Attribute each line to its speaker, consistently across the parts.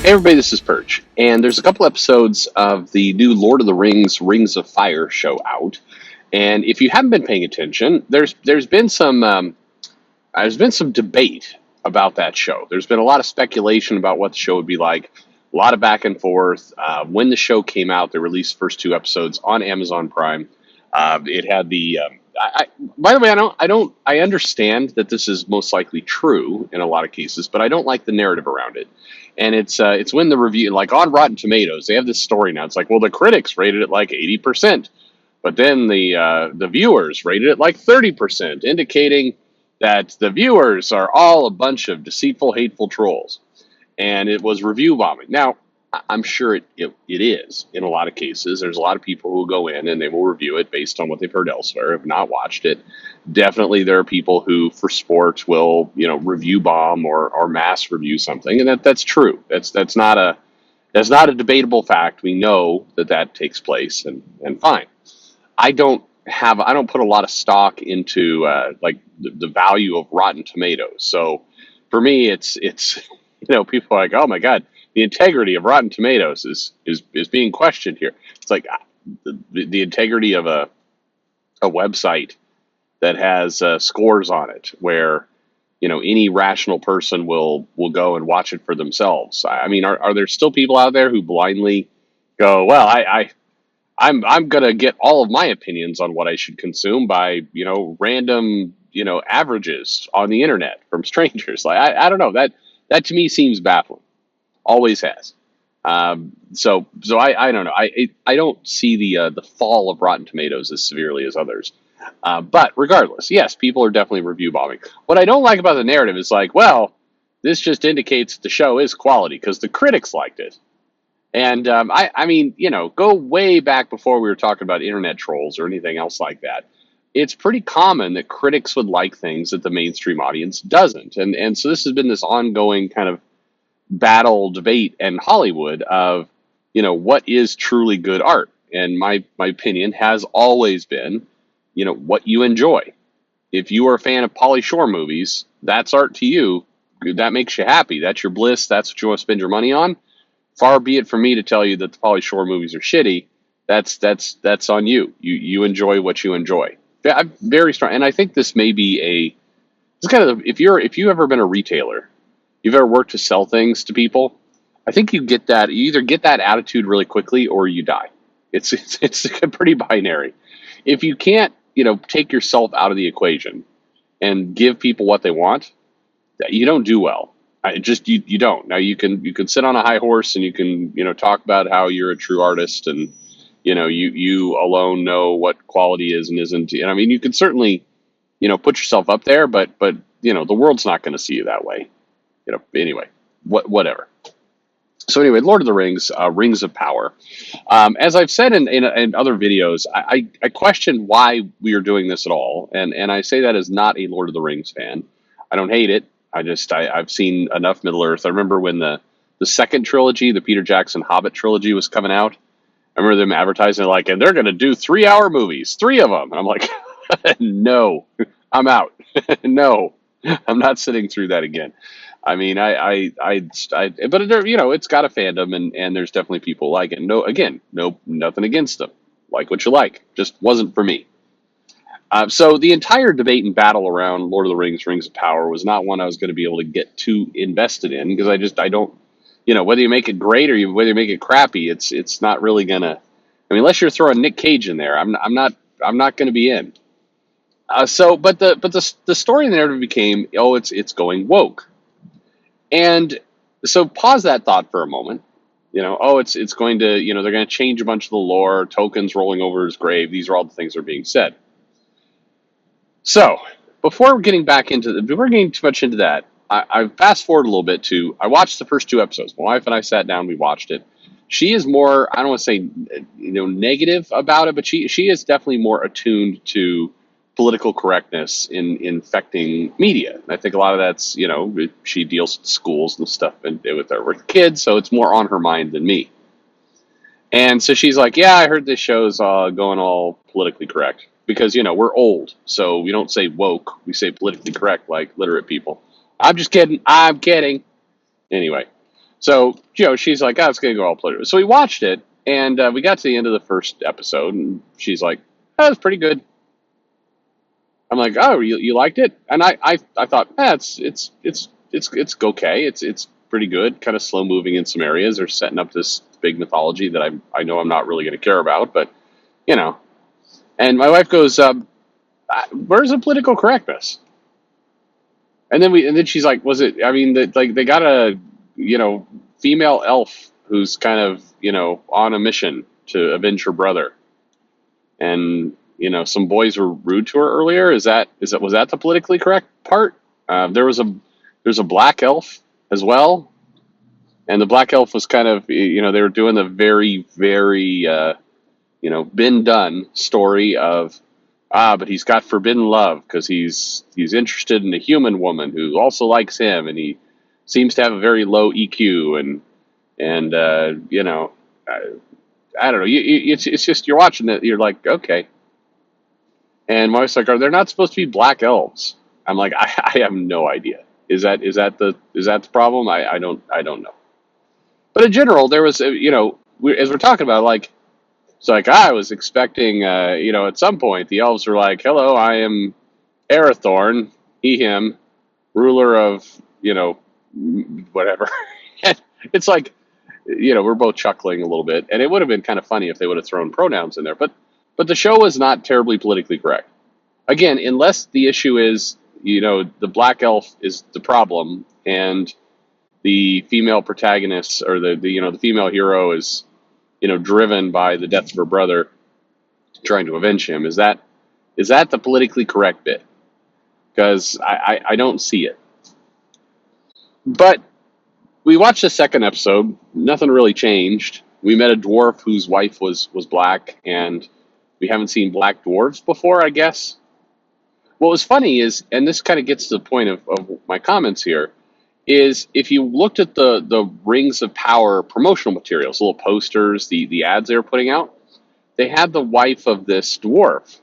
Speaker 1: Hey everybody, this is Perch, and there's a couple episodes of the new Lord of the Rings Rings of Fire show out. And if you haven't been paying attention, there's been some debate about that show. There's been a lot of speculation about what the show would be like, a lot of back and forth. When the show came out, they released the first two episodes on Amazon Prime. It had the by the way, I understand that this is most likely true in a lot of cases, but I don't like the narrative around it. And it's when the review, like on Rotten Tomatoes, they have this story now. It's like, well, the critics rated it like 80%, but then the viewers rated it like 30%, indicating that the viewers are all a bunch of deceitful, hateful trolls. And it was review bombing. Now, I'm sure it is in a lot of cases. There's a lot of people who go in and they will review it based on what they've heard elsewhere, have not watched it. Definitely, there are people who, for sport, will review bomb or mass review something, and that's true. That's not a debatable fact. We know that takes place, and fine. I don't put a lot of stock into like the value of Rotten Tomatoes. So for me, it's people are like, oh my god, the integrity of Rotten Tomatoes is being questioned here. It's like the integrity of a website that has scores on it, where any rational person will go and watch it for themselves. I mean, are there still people out there who blindly go, well, I'm gonna get all of my opinions on what I should consume by random averages on the internet from strangers? Like I don't know, that to me seems baffling. Always has. So I don't know. I don't see the fall of Rotten Tomatoes as severely as others. But regardless, yes, people are definitely review bombing. What I don't like about the narrative is like, well, this just indicates the show is quality because the critics liked it. And I mean, go way back before we were talking about internet trolls or anything else like that. It's pretty common that critics would like things that the mainstream audience doesn't. And so this has been this ongoing kind of battle debate in Hollywood of, what is truly good art. And my opinion has always been, what you enjoy. If you are a fan of Pauly Shore movies, that's art to you. That makes you happy. That's your bliss. That's what you want to spend your money on. Far be it from me to tell you that the Pauly Shore movies are shitty. That's on you. You enjoy what you enjoy. I'm very strong, and I think this may be it's kind of, if you've ever been a retailer, you've ever worked to sell things to people. I think you either get that attitude really quickly or you die. It's pretty binary. If you can't take yourself out of the equation and give people what they want, you don't do well. You don't. Now you can sit on a high horse and you can talk about how you're a true artist and you alone know what quality is and isn't. And I mean, you can certainly put yourself up there, but the world's not going to see you that way. Anyway, whatever. So anyway, Lord of the Rings, Rings of Power. As I've said in other videos, I question why we are doing this at all, and I say that as not a Lord of the Rings fan. I don't hate it. I've seen enough Middle Earth. I remember when the second trilogy, the Peter Jackson Hobbit trilogy, was coming out. I remember them advertising like, and they're going to do 3-hour movies, 3 of them, and I'm like, no, I'm out. No, I'm not sitting through that again. I mean, but there, it's got a fandom, and there's definitely people like it. No, again, nothing against them. Like what you like, just wasn't for me. So the entire debate and battle around Lord of the Rings, Rings of Power was not one I was going to be able to get too invested in because I don't, whether you make it great or whether you make it crappy, it's not really gonna. I mean, unless you're throwing Nick Cage in there, I'm not going to be in. But the story in the narrative became, it's going woke. And so pause that thought for a moment. It's going to, they're going to change a bunch of the lore, tokens rolling over his grave. These are all the things that are being said. So before getting too much into that, I fast forward a little bit I watched the first 2 episodes. My wife and I sat down, we watched it. She is more, I don't want to say, negative about it, but she is definitely more attuned to political correctness in infecting media. I think a lot of that's, she deals with schools and stuff and with her kids, so it's more on her mind than me. And so she's like, yeah, I heard this show's going all politically correct. Because, we're old, so we don't say woke, we say politically correct like literate people. I'm just kidding. I'm kidding. Anyway, So, she's like, oh, it's going to go all political. So we watched it, and we got to the end of the first episode, and she's like, oh, it's pretty good. I'm like, oh, you liked it? And I thought, it's okay. It's pretty good. Kind of slow moving in some areas. They're setting up this big mythology that I know I'm not really going to care about, but you know. And my wife goes, where's the political correctness? And then she's like, was it? I mean, like they got a female elf who's kind of on a mission to avenge her brother, and some boys were rude to her earlier. Was that the politically correct part? There's a black elf as well, and the black elf was kind of they were doing the very very been done story of but he's got forbidden love because he's interested in a human woman who also likes him, and he seems to have a very low EQ, and I don't know. It's just you're watching it, you're like, okay. And my wife's like, are there not supposed to be black elves? I'm like, I have no idea. Is that the problem? I don't know. But in general, there was as we're talking about, like, it's like I was expecting at some point the elves were like, hello, I am Arathorn, he him, ruler of whatever. It's like we're both chuckling a little bit, and it would have been kind of funny if they would have thrown pronouns in there, but the show is not terribly politically correct. Again, unless the issue is, the black elf is the problem, and the female protagonist or the female hero is, driven by the death of her brother, trying to avenge him. Is that the politically correct bit? Because I don't see it. But we watched the second episode. Nothing really changed. We met a dwarf whose wife was black, and we haven't seen black dwarves before, I guess. What was funny is, and this kind of gets to the point of my comments here, is if you looked at the Rings of Power promotional materials, little posters, the ads they were putting out, they had the wife of this dwarf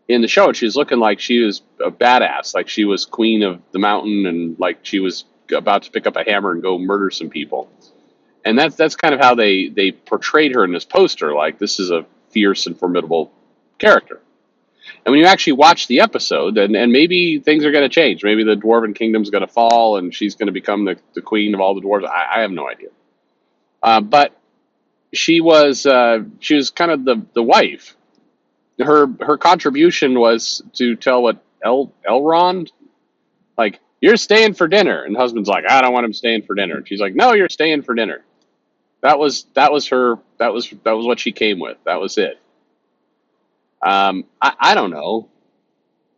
Speaker 1: in the show, and she was looking like she was a badass, like she was queen of the mountain, and like she was about to pick up a hammer and go murder some people. And that's kind of how they portrayed her in this poster, like this is a fierce and formidable character. And when you actually watch the episode, and maybe things are going to change. Maybe the Dwarven Kingdom's going to fall, and she's going to become the queen of all the dwarves. I have no idea. But she was kind of the wife. Her contribution was to tell what Elrond, like, you're staying for dinner, and the husband's like, I don't want him staying for dinner. And she's like, no, you're staying for dinner. That was her. That was what she came with. That was it. I don't know.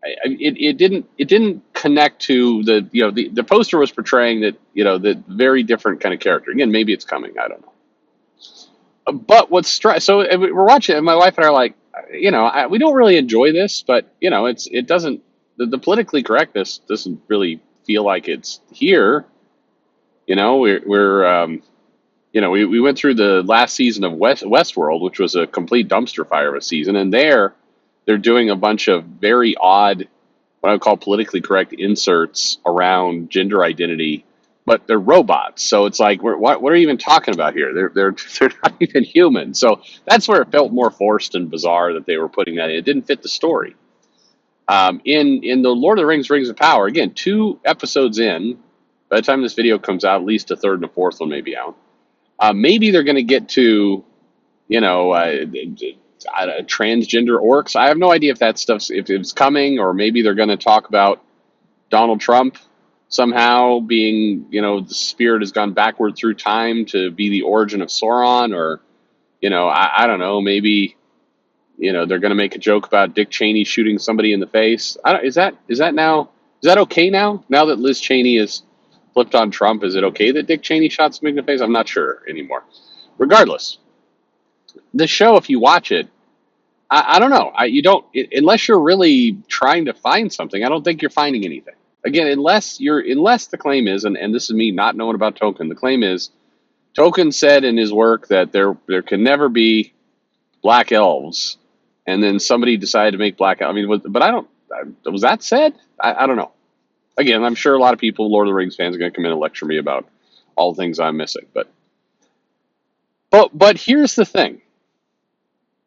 Speaker 1: It didn't connect to the poster was portraying that the very different kind of character. Again, maybe it's coming. I don't know. But so we're watching it, and my wife and I are like, we don't really enjoy this, but it doesn't the politically correctness doesn't really feel like it's here. We went through the last season of Westworld, which was a complete dumpster fire of a season, and they're doing a bunch of very odd, what I would call politically correct inserts around gender identity, but they're robots. So it's like, what are you even talking about here? They're not even human. So that's where it felt more forced and bizarre that they were putting that in. It didn't fit the story. In the Lord of the Rings of Power, again, 2 episodes in, by the time this video comes out, at least a third and a fourth one may be out. Maybe they're going to get to, transgender orcs. I have no idea if that stuff's if it's coming, or maybe they're going to talk about Donald Trump somehow being, the spirit has gone backward through time to be the origin of Sauron, or, I don't know, maybe, they're going to make a joke about Dick Cheney shooting somebody in the face. Is that okay now? Now that Liz Cheney is flipped on Trump, is it okay that Dick Cheney shot somebody in the face? I'm not sure anymore. Regardless, the show, if you watch it, I don't know. You don't, unless you're really trying to find something. I don't think you're finding anything. Again, unless the claim is, and this is me not knowing about Tolkien. The claim is, Tolkien said in his work that there can never be black elves, and then somebody decided to make black. I mean, but I don't. Was that said? I don't know. Again, I'm sure a lot of people, Lord of the Rings fans, are going to come in and lecture me about all the things I'm missing. But here's the thing: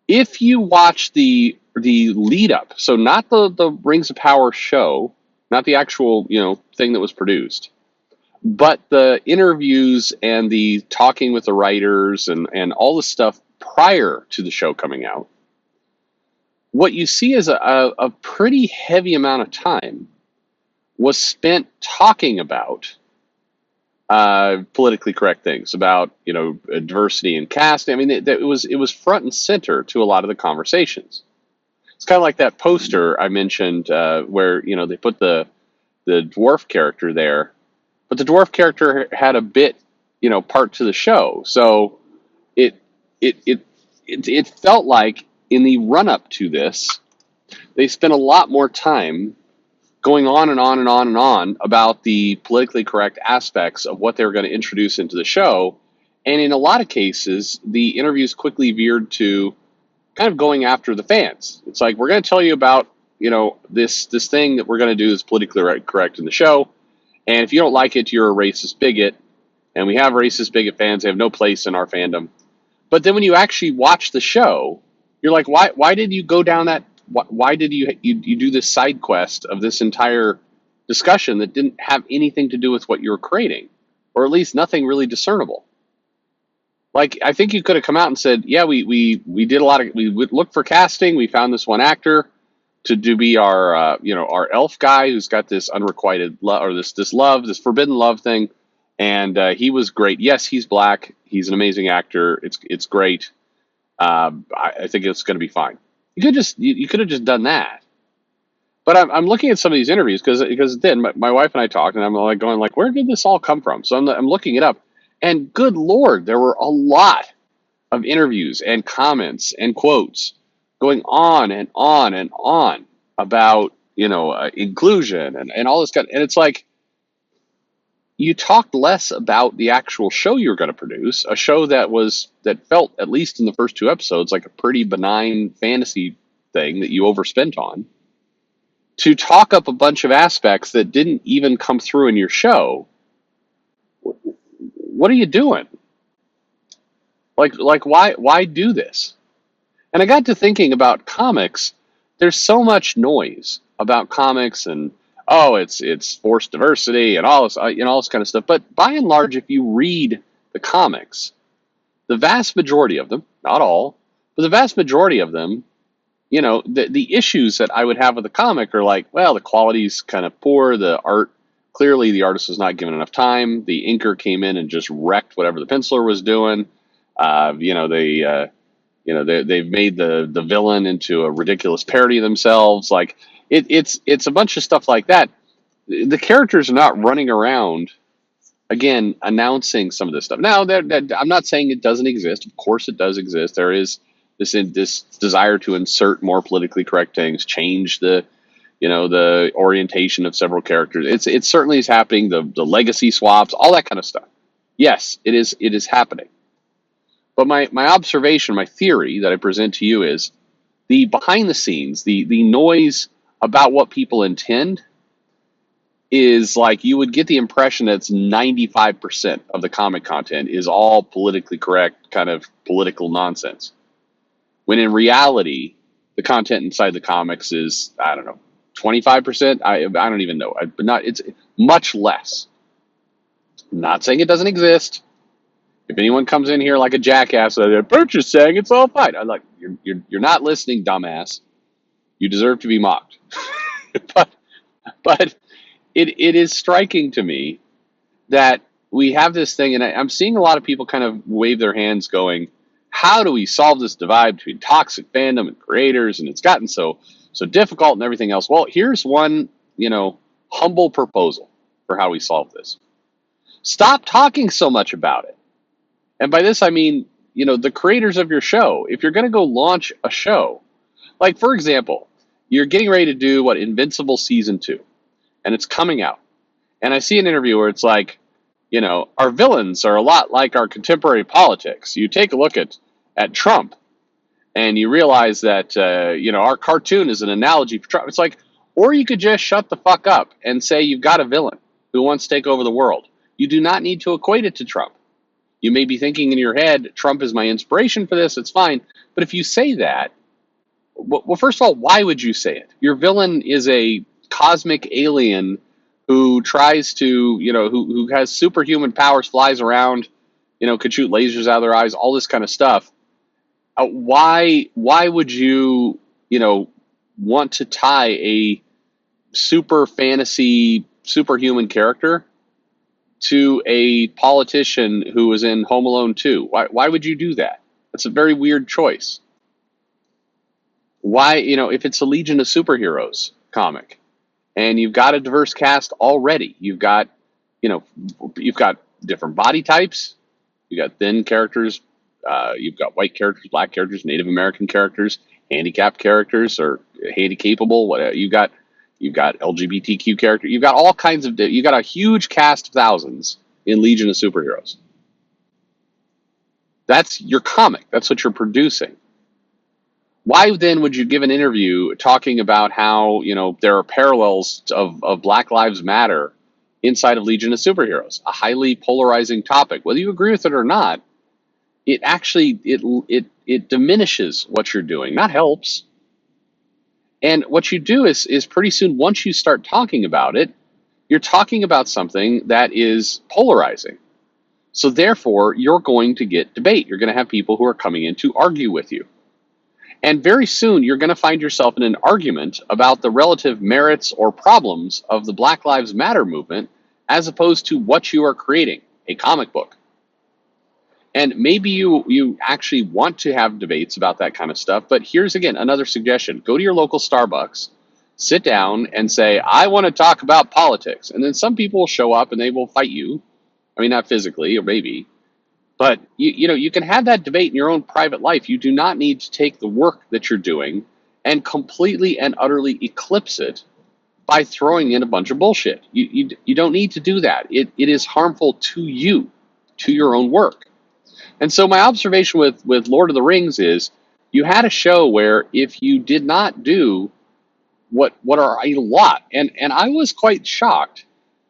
Speaker 1: if you watch the lead up, so not the Rings of Power show, not the actual thing that was produced, but the interviews and the talking with the writers and all the stuff prior to the show coming out, what you see is a pretty heavy amount of time was spent talking about politically correct things, about diversity in casting. I mean, it was front and center to a lot of the conversations. It's kind of like that poster I mentioned where they put the dwarf character there, but the dwarf character had a bit part to the show, so it felt like in the run up to this, they spent a lot more time going on and on and on and on about the politically correct aspects of what they were going to introduce into the show. And in a lot of cases, the interviews quickly veered to kind of going after the fans. It's like, we're going to tell you about, this thing that we're going to do is politically correct in the show. And if you don't like it, you're a racist bigot. And we have racist bigot fans. They have no place in our fandom. But then when you actually watch the show, you're like, why did you go down that? Why did you do this side quest of this entire discussion that didn't have anything to do with what you were creating, or at least nothing really discernible? Like, I think you could have come out and said, yeah, we did a lot of, we looked for casting. We found this one actor to be our our elf guy who's got this unrequited love, or this forbidden love thing, and he was great. Yes, he's black. He's an amazing actor. It's great. I think it's going to be fine. You could have just done that. But I'm looking at some of these interviews because then my wife and I talked, and I'm like going like, where did this all come from? So I'm looking it up, and good Lord, there were a lot of interviews and comments and quotes going on and on and on about inclusion and all this kind of, and it's like, you talked less about the actual show you were going to produce, a show that felt, at least in the first two episodes, like a pretty benign fantasy thing that you overspent on, to talk up a bunch of aspects that didn't even come through in your show. What are you doing? Like why do this? And I got to thinking about comics. There's so much noise about comics, and it's forced diversity and all this, all this kind of stuff. But by and large, if you read the comics, the vast majority of them, not all, but the vast majority of them, the issues that I would have with the comic are like, well, the quality's kind of poor, the art, clearly the artist was not given enough time, the inker came in and just wrecked whatever the penciler was doing. They've made the villain into a ridiculous parody of themselves. Like, it's a bunch of stuff like that. The characters are not running around, again, announcing some of this stuff. Now, I'm not saying it doesn't exist. Of course it does exist. There is this desire to insert more politically correct things, change the orientation of several characters. It certainly is happening. The legacy swaps, all that kind of stuff. Yes, it is happening. But my observation, my theory that I present to you is the behind the scenes, the noise about what people intend is like, you would get the impression that it's 95% of the comic content is all politically correct, kind of political nonsense. When in reality, the content inside the comics is, I don't know, 25%. I don't even know. It's much less. I'm not saying it doesn't exist. If anyone comes in here like a jackass, Perch is saying it's all fine. I'm like, you're not listening, dumbass. You deserve to be mocked. but it is striking to me that we have this thing, and I'm seeing a lot of people kind of wave their hands going, how do we solve this divide between toxic fandom and creators? And it's gotten so difficult and everything else. Well, here's one, humble proposal for how we solve this. Stop talking so much about it. And by this, I mean, the creators of your show, if you're going to go launch a show, like, for example, you're getting ready to do Invincible season 2, and it's coming out. And I see an interview where it's like, our villains are a lot like our contemporary politics. You take a look at Trump, and you realize that, our cartoon is an analogy for Trump. It's like, or you could just shut the fuck up and say you've got a villain who wants to take over the world. You do not need to equate it to Trump. You may be thinking in your head, Trump is my inspiration for this, it's fine. But if you say that, well, first of all, why would you say it? Your villain is a cosmic alien who tries to, who has superhuman powers, flies around, could shoot lasers out of their eyes, all this kind of stuff. Why would you, want to tie a super fantasy, superhuman character to a politician who was in Home Alone 2? Why would you do that? That's a very weird choice. Why, if it's a Legion of Superheroes comic and you've got a diverse cast already, you've got different body types, you've got thin characters, you've got white characters, black characters, Native American characters, handicapped characters, or handicapable, whatever. You've got LGBTQ characters, you've got all kinds of, you've got a huge cast of thousands in Legion of Superheroes. That's your comic. That's what you're producing. Why then would you give an interview talking about how, there are parallels of Black Lives Matter inside of Legion of Superheroes, a highly polarizing topic? Whether you agree with it or not, it actually, it diminishes what you're doing, not helps. And what you do is pretty soon, once you start talking about it, you're talking about something that is polarizing. So therefore, you're going to get debate. You're going to have people who are coming in to argue with you. And very soon, you're going to find yourself in an argument about the relative merits or problems of the Black Lives Matter movement, as opposed to what you are creating, a comic book. And maybe you actually want to have debates about that kind of stuff. But here's, again, another suggestion. Go to your local Starbucks, sit down and say, I want to talk about politics. And then some people will show up and they will fight you. I mean, not physically, or maybe. But you can have that debate in your own private life. You do not need to take the work that you're doing and completely and utterly eclipse it by throwing in a bunch of bullshit. You don't need to do that. It is harmful to you, to your own work. And so my observation with Lord of the Rings is you had a show where if you did not do what are a lot, and I was quite shocked,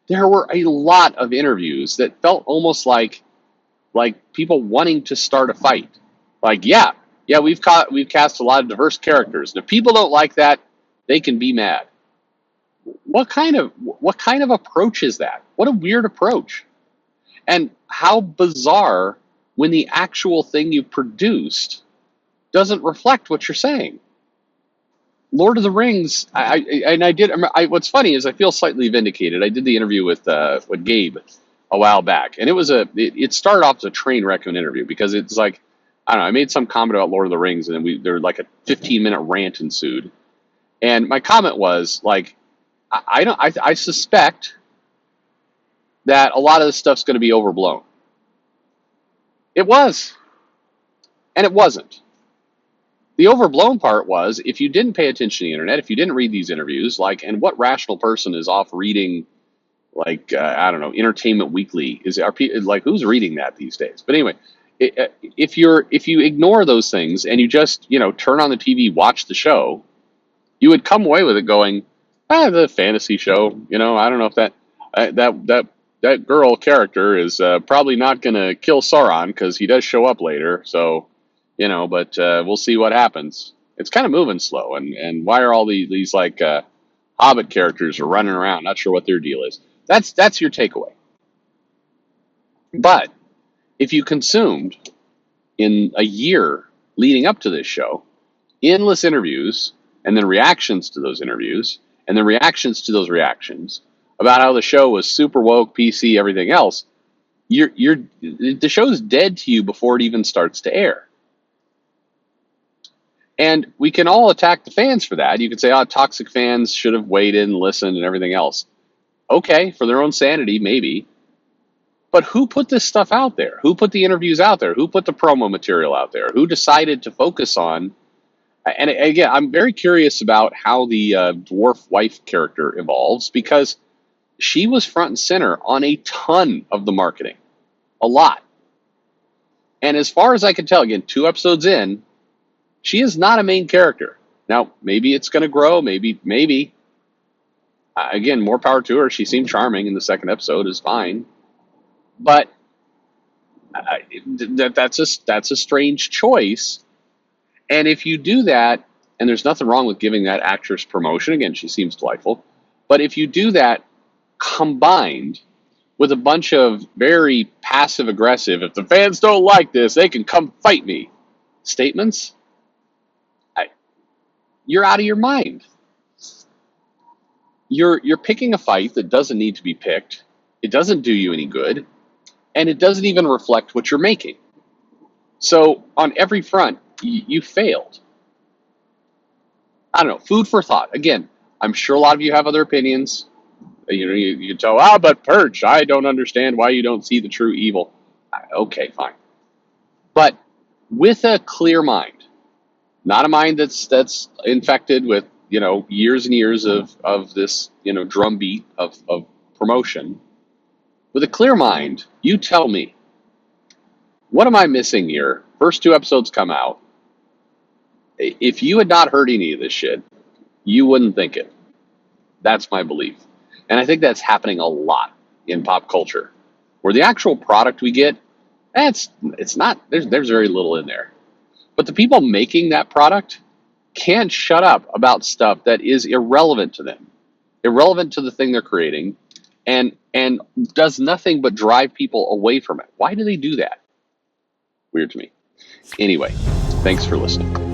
Speaker 1: there were a lot of interviews that felt almost like people wanting to start a fight. Like, yeah, we've cast a lot of diverse characters. And if people don't like that, they can be mad. What kind of approach is that? What a weird approach. And how bizarre when the actual thing you produced doesn't reflect what you're saying. Lord of the Rings, what's funny is I feel slightly vindicated. I did the interview with Gabe a while back, and it started off as a train wreck of an interview because it's like, I don't know, I made some comment about Lord of the Rings, and then there like a 15-minute rant ensued, and my comment was like, I suspect that a lot of this stuff's going to be overblown. It was, and it wasn't. The overblown part was if you didn't pay attention to the internet, if you didn't read these interviews, and what rational person is off reading? I don't know, Entertainment Weekly who's reading that these days? But anyway, if you ignore those things and you just turn on the TV, watch the show, you would come away with it going, the fantasy show. I don't know if that girl character is probably not going to kill Sauron because he does show up later. So but we'll see what happens. It's kind of moving slow, and why are all these Hobbit characters are running around? Not sure what their deal is. That's your takeaway. But if you consumed in a year leading up to this show endless interviews and then reactions to those interviews and then reactions to those reactions about how the show was super woke, PC, everything else, the show's dead to you before it even starts to air. And we can all attack the fans for that. You could say, toxic fans should have waited and listened and everything else. Okay, for their own sanity, maybe. But who put this stuff out there? Who put the interviews out there? Who put the promo material out there? Who decided to focus on? And again, I'm very curious about how the dwarf wife character evolves, because she was front and center on a ton of the marketing. A lot. And as far as I can tell, again, 2 episodes in, she is not a main character. Now, maybe it's going to grow. Maybe. Again, more power to her. She seemed charming in the second episode. Is fine. But that's a strange choice. And if you do that, and there's nothing wrong with giving that actress promotion, again, she seems delightful. But if you do that combined with a bunch of very passive aggressive, if the fans don't like this, they can come fight me statements, I, you're out of your mind. You're picking a fight that doesn't need to be picked. It doesn't do you any good, and it doesn't even reflect what you're making. So on every front, you failed. I don't know. Food for thought. Again, I'm sure a lot of you have other opinions. You can tell, but Perch, I don't understand why you don't see the true evil. Okay, fine. But with a clear mind, not a mind that's infected with years and years of this drumbeat of promotion. With a clear mind, you tell me, what am I missing here? First two episodes come out. If you had not heard any of this shit, you wouldn't think it. That's my belief. And I think that's happening a lot in pop culture, where the actual product we get, it's not, there's very little in there. But the people making that product can't shut up about stuff that is irrelevant to them, irrelevant to the thing they're creating, and does nothing but drive people away from it. Why do they do that? Weird to me. Anyway, thanks for listening.